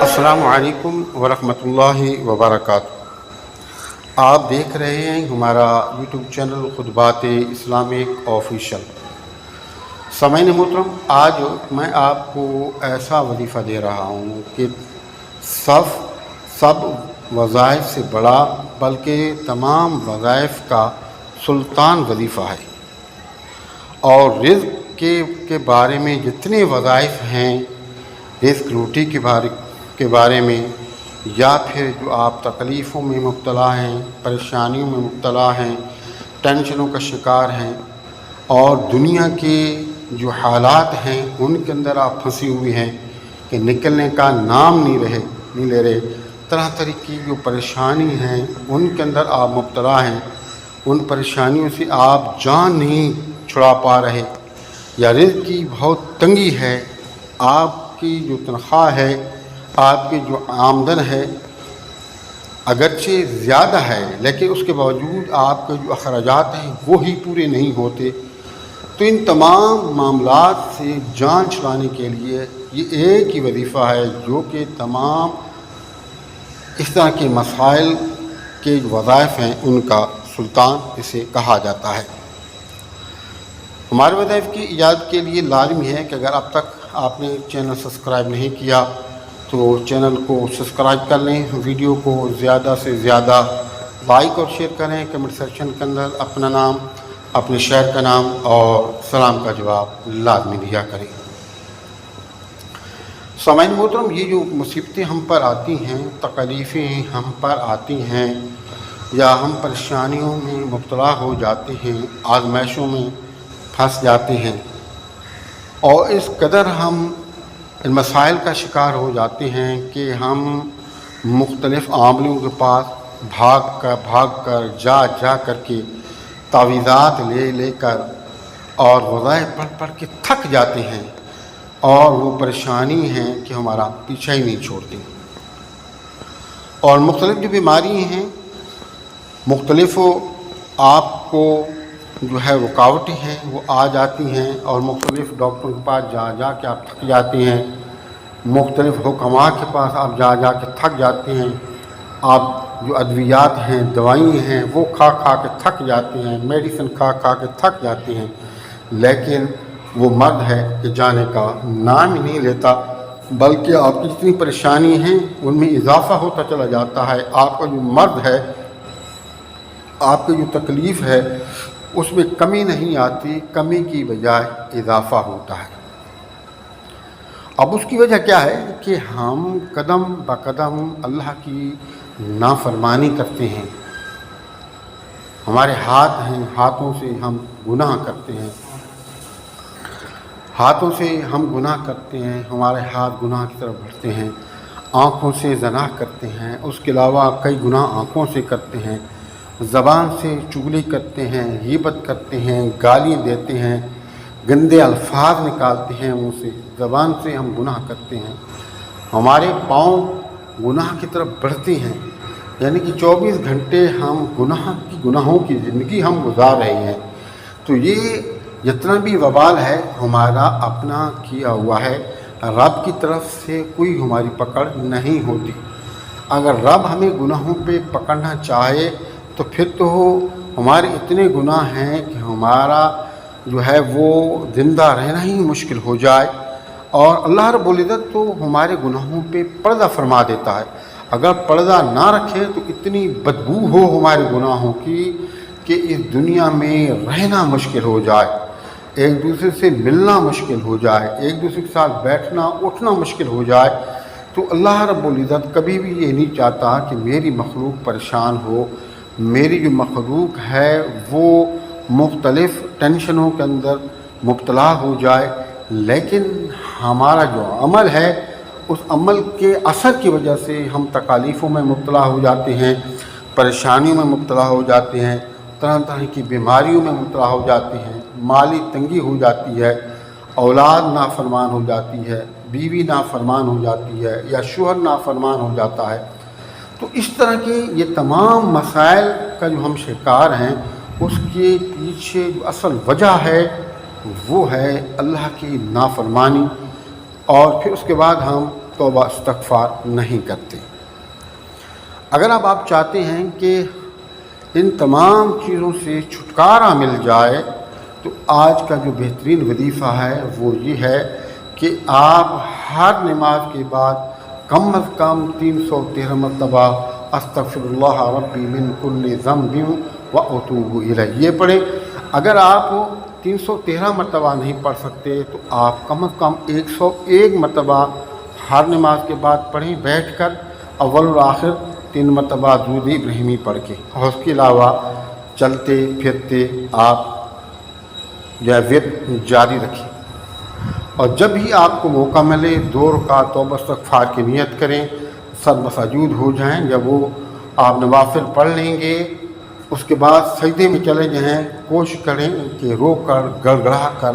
السلام علیکم ورحمۃ اللہ وبرکاتہ۔ آپ دیکھ رہے ہیں ہمارا یوٹیوب چینل خطبات اسلامک آفیشل۔ سامعین محترم، آج میں آپ کو ایسا وظیفہ دے رہا ہوں کہ سب وظائف سے بڑا بلکہ تمام وظائف کا سلطان وظیفہ ہے، اور رزق کے بارے میں جتنے وظائف ہیں، رزق روٹی کے بارے میں، یا پھر جو آپ تکلیفوں میں مبتلا ہیں، پریشانیوں میں مبتلا ہیں، ٹینشنوں کا شکار ہیں، اور دنیا کے جو حالات ہیں ان کے اندر آپ پھنسی ہوئی ہیں کہ نکلنے کا نام نہیں لے رہے، طرح طرح کی جو پریشانی ہیں ان کے اندر آپ مبتلا ہیں، ان پریشانیوں سے آپ جان نہیں چھڑا پا رہے، یا رزق کی بہت تنگی ہے، آپ کی جو تنخواہ ہے، آپ کی جو آمدن ہے اگرچہ زیادہ ہے، لیکن اس کے باوجود آپ کے جو اخراجات ہیں وہی پورے نہیں ہوتے۔ تو ان تمام معاملات سے جان چھڑانے کے لیے یہ ایک ہی وظیفہ ہے جو کہ تمام اس طرح کے مسائل کے جو وظائف ہیں ان کا سلطان اسے کہا جاتا ہے۔ ہمارے وظائف کی ایجاد کے لیے لازمی ہے کہ اگر اب تک آپ نے چینل سبسکرائب نہیں کیا تو چینل کو سبسکرائب کر لیں، ویڈیو کو زیادہ سے زیادہ لائک اور شیئر کریں، کمنٹ سیکشن کے اندر اپنا نام، اپنے شہر کا نام اور سلام کا جواب لازمی دیا کریں۔ سامعین محترم، یہ جو مصیبتیں ہم پر آتی ہیں، تکلیفیں ہم پر آتی ہیں، یا ہم پریشانیوں میں مبتلا ہو جاتے ہیں، آزمائشوں میں پھنس جاتے ہیں، اور اس قدر ہم ان مسائل کا شکار ہو جاتے ہیں کہ ہم مختلف عاملوں کے پاس بھاگ کر جا کر کے تعویذات لے کر اور وظائف پڑھ کے تھک جاتے ہیں، اور وہ پریشانی ہیں کہ ہمارا پیچھا ہی نہیں چھوڑتی، اور مختلف جو بیماری ہیں، مختلف آپ کو جو ہے رکاوٹیں ہیں وہ آ جاتی ہیں، اور مختلف ڈاکٹروں کے پاس جا کے آپ تھک جاتے ہیں، مختلف حکماء کے پاس آپ جا کے تھک جاتے ہیں، آپ جو ادویات ہیں، دوائیں ہیں، وہ کھا کے تھک جاتے ہیں، میڈیسن کھا کے تھک جاتے ہیں، لیکن وہ مرد ہے کہ جانے کا نام ہی نہیں لیتا، بلکہ آپ کی جتنی پریشانی ہیں ان میں اضافہ ہوتا چلا جاتا ہے۔ آپ کا جو مرد ہے، آپ کی جو تکلیف ہے اس میں کمی نہیں آتی، کمی کی بجائے اضافہ ہوتا ہے۔ اب اس کی وجہ کیا ہے کہ ہم قدم بقدم اللہ کی نافرمانی کرتے ہیں، ہمارے ہاتھ ہیں، ہاتھوں سے ہم گناہ کرتے ہیں، ہمارے ہاتھ گناہ کی طرف بڑھتے ہیں، آنکھوں سے زنا کرتے ہیں، اس کے علاوہ کئی گناہ آنکھوں سے کرتے ہیں، زبان سے چغلی کرتے ہیں، غیبت کرتے ہیں، گالیاں دیتے ہیں، گندے الفاظ نکالتے ہیں منہ سے، زبان سے ہم گناہ کرتے ہیں، ہمارے پاؤں گناہ کی طرف بڑھتے ہیں، یعنی کہ 24 گھنٹے ہم گناہوں کی زندگی ہم گزار رہے ہیں۔ تو یہ جتنا بھی وبال ہے ہمارا اپنا کیا ہوا ہے، رب کی طرف سے کوئی ہماری پکڑ نہیں ہوتی۔ اگر رب ہمیں گناہوں پہ پکڑنا چاہے تو پھر تو ہمارے اتنے گناہ ہیں کہ ہمارا جو ہے وہ زندہ رہنا ہی مشکل ہو جائے، اور اللہ رب العزت تو ہمارے گناہوں پہ پردہ فرما دیتا ہے۔ اگر پردہ نہ رکھے تو اتنی بدبو ہو ہمارے گناہوں کی کہ اس دنیا میں رہنا مشکل ہو جائے، ایک دوسرے سے ملنا مشکل ہو جائے، ایک دوسرے کے ساتھ بیٹھنا اٹھنا مشکل ہو جائے۔ تو اللہ رب العزت کبھی بھی یہ نہیں چاہتا کہ میری مخلوق پریشان ہو، میری جو مخلوق ہے وہ مختلف ٹینشنوں کے اندر مبتلا ہو جائے، لیکن ہمارا جو عمل ہے اس عمل کے اثر کی وجہ سے ہم تکالیفوں میں مبتلا ہو جاتے ہیں، پریشانیوں میں مبتلا ہو جاتے ہیں، طرح طرح کی بیماریوں میں مبتلا ہو جاتے ہیں، مالی تنگی ہو جاتی ہے، اولاد نافرمان ہو جاتی ہے، بیوی نافرمان ہو جاتی ہے، یا شوہر نافرمان ہو جاتا ہے۔ تو اس طرح کے یہ تمام مسائل کا جو ہم شکار ہیں، اس کے پیچھے جو اصل وجہ ہے وہ ہے اللہ کی نافرمانی، اور پھر اس کے بعد ہم توبہ استغفار نہیں کرتے۔ اگر اب آپ چاہتے ہیں کہ ان تمام چیزوں سے چھٹکارا مل جائے تو آج کا جو بہترین وظیفہ ہے وہ یہ ہے کہ آپ ہر نماز کے بعد کم از کم 313 مرتبہ استغفر اللہ ربی من کل ذنب و اتوب الیہ یہ پڑھیں۔ اگر آپ 313 مرتبہ نہیں پڑھ سکتے تو آپ کم از کم 101 مرتبہ ہر نماز کے بعد پڑھیں بیٹھ کر، اول اور آخر 3 مرتبہ درود ابراہیمی پڑھ کے، اور اس کے علاوہ چلتے پھرتے آپ ورد جاری رکھیں۔ اور جب بھی آپ کو موقع ملے 2 رکعت توبہ استغفار کی نیت کریں، سر بسجود ہو جائیں۔ جب وہ آپ نوافل پڑھ لیں گے اس کے بعد سجدے میں چلے جائیں، کوشش کریں کہ رو کر گڑ گڑا کر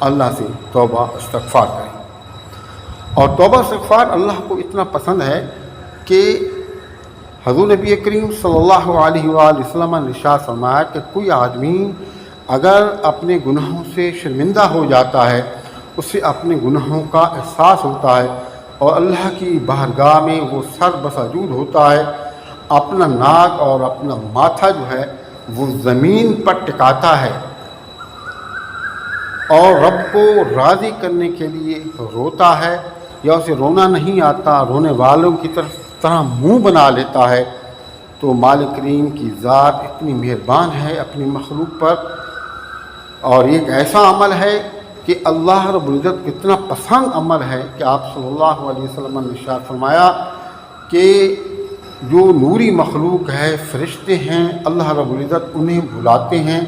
اللہ سے توبہ استغفار کریں۔ اور توبہ استغفار اللہ کو اتنا پسند ہے کہ حضور نبی کریم صلی اللہ علیہ وآلہ وسلم نے ارشاد فرمایا کہ کوئی آدمی اگر اپنے گناہوں سے شرمندہ ہو جاتا ہے، اسے اپنے گناہوں کا احساس ہوتا ہے اور اللہ کی بارگاہ میں وہ سر بسجود ہوتا ہے، اپنا ناک اور اپنا ماتھا جو ہے وہ زمین پر ٹکاتا ہے اور رب کو راضی کرنے کے لیے روتا ہے، یا اسے رونا نہیں آتا، رونے والوں کی طرح منہ بنا لیتا ہے، تو مالک کریم کی ذات اتنی مہربان ہے اپنی مخلوق پر، اور ایک ایسا عمل ہے کہ اللہ رب العزت کو اتنا پسند عمل ہے کہ آپ صلی اللہ علیہ وسلم نے ارشاد فرمایا کہ جو نوری مخلوق ہے، فرشتے ہیں، اللہ رب العزت انہیں بلاتے ہیں،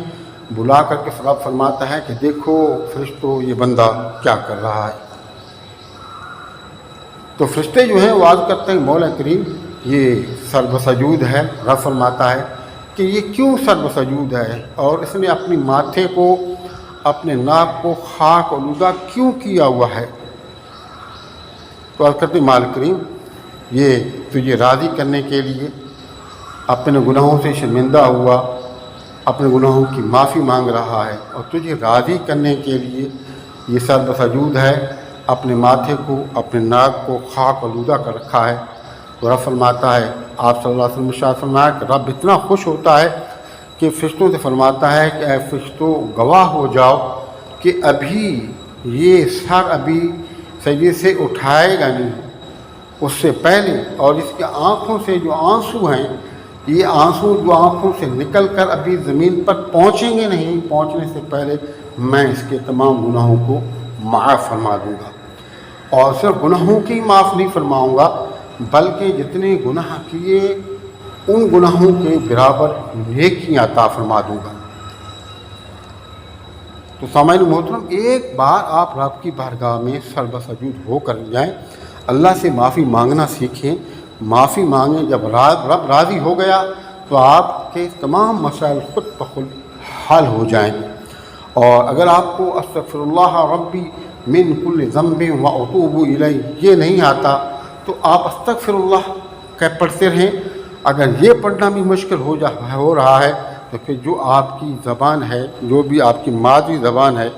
بلا کر کے فرماتا ہے کہ دیکھو فرشتوں یہ بندہ کیا کر رہا ہے۔ تو فرشتے جو ہیں وہ عرض کرتے ہیں مولا کریم یہ سر بسجود ہے۔ رب فرماتا ہے کہ یہ کیوں سر بسجود ہے، اور اس نے اپنی ماتھے کو، اپنے ناک کو خاک آلودہ کیوں کیا ہوا ہے؟ تو عرض کرتے مالک کریم یہ تجھے راضی کرنے کے لیے اپنے گناہوں سے شرمندہ ہوا، اپنے گناہوں کی معافی مانگ رہا ہے، اور تجھے راضی کرنے کے لیے یہ سر بسجود ہے، اپنے ماتھے کو، اپنے ناک کو خاک آلودہ کر رکھا ہے۔ تو رب فرماتا ہے، آپ صلی اللہ علیہ وسلم ارشاد فرمایا کہ رب اتنا خوش ہوتا ہے کہ فرشتوں سے فرماتا ہے کہ اے فرشتوں گواہ ہو جاؤ کہ ابھی یہ سر ابھی سجدے سے اٹھائے گا نہیں، اس سے پہلے، اور اس کے آنکھوں سے جو آنسو ہیں، یہ آنسو جو آنکھوں سے نکل کر ابھی زمین پر پہنچیں گے نہیں، پہنچنے سے پہلے میں اس کے تمام گناہوں کو معاف فرما دوں گا، اور صرف گناہوں کی معاف نہیں فرماؤں گا بلکہ جتنے گناہ کیے ان گناہوں کے برابر نیکیاں عطا فرما دوں گا۔ تو سامعین محترم، ایک بار آپ رب کی بارگاہ میں سر بسجود ہو کر جائیں، اللہ سے معافی مانگنا سیکھیں، معافی مانگیں۔ جب رب راضی ہو گیا تو آپ کے تمام مسائل خود بخود حل ہو جائیں۔ اور اگر آپ کو استغفر اللہ ربی من کل ذنب و اتوب الیہ یہ نہیں آتا تو آپ استغفر اللہ پڑھتے رہیں۔ اگر یہ پڑھنا بھی مشکل ہو رہا ہے تو پھر جو آپ کی زبان ہے، جو بھی آپ کی مادری زبان ہے،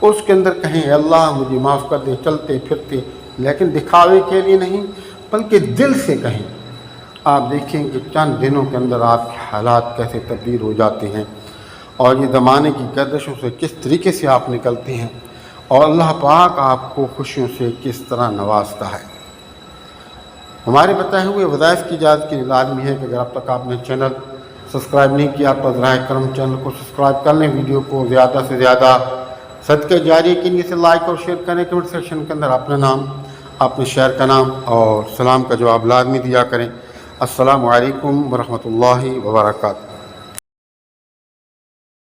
اس کے اندر کہیں اے اللہ مجھے معاف کر دے، چلتے پھرتے، لیکن دکھاوے کے لیے نہیں بلکہ دل سے کہیں۔ آپ دیکھیں کہ چند دنوں کے اندر آپ کے حالات کیسے تبدیل ہو جاتے ہیں، اور یہ زمانے کی گردشوں سے کس طریقے سے آپ نکلتے ہیں، اور اللہ پاک آپ کو خوشیوں سے کس طرح نوازتا ہے۔ ہمارے بتائے ہوئے وظائف کی اجازت کے لیے لازمی ہے کہ اگر اب تک آپ نے چینل سبسکرائب نہیں کیا تو براہ کرم چینل کو سبسکرائب کر لیں، ویڈیو کو زیادہ سے زیادہ صدقہ جاریہ کے لیے سے لائک اور شیئر کریں، کمنٹ سیکشن کے اندر اپنا نام، اپنے شہر کا نام اور سلام کا جواب لازمی دیا کریں۔ السلام علیکم ورحمۃ اللہ وبرکاتہ۔